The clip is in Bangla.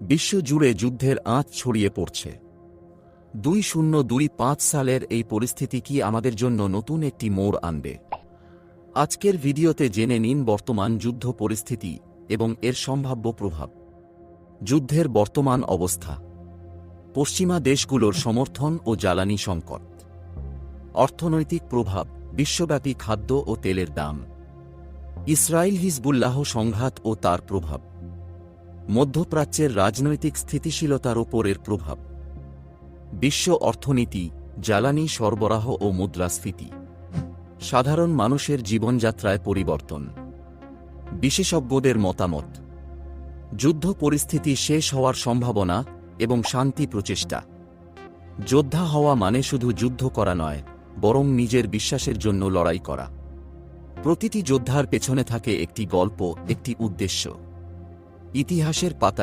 বিশ্বজুড়ে যুদ্ধের আঁচ ছড়িয়ে পড়ছে। 2025 সালের এই পরিস্থিতি কি আমাদের জন্য নতুন একটি মোড় আনবে? আজকের ভিডিওতে জেনে নিন বর্তমান যুদ্ধ পরিস্থিতি এবং এর সম্ভাব্য প্রভাব। যুদ্ধের বর্তমান অবস্থা, পশ্চিমা দেশগুলোর সমর্থন ও জ্বালানি সংকট, অর্থনৈতিক প্রভাব, বিশ্বব্যাপী খাদ্য ও তেলের দাম, ইসরায়েল হিজবুল্লাহ সংঘাত ও তার প্রভাব, মধ্যপ্রাচ্যের রাজনৈতিক স্থিতিশীলতার ওপর এর প্রভাব, বিশ্ব অর্থনীতি, জ্বালানি সরবরাহ ও মুদ্রাস্ফীতি, সাধারণ মানুষের জীবনযাত্রায় পরিবর্তন, বিশেষজ্ঞদের মতামত, যুদ্ধ পরিস্থিতি শেষ হওয়ার সম্ভাবনা এবং শান্তি প্রচেষ্টা। যোদ্ধা হওয়া মানে শুধু যুদ্ধ করা নয়, বরং নিজের বিশ্বাসের জন্য লড়াই করা। প্রতিটি যোদ্ধার পেছনে থাকে একটি গল্প, একটি উদ্দেশ্য। ইতিহাসের পাতায়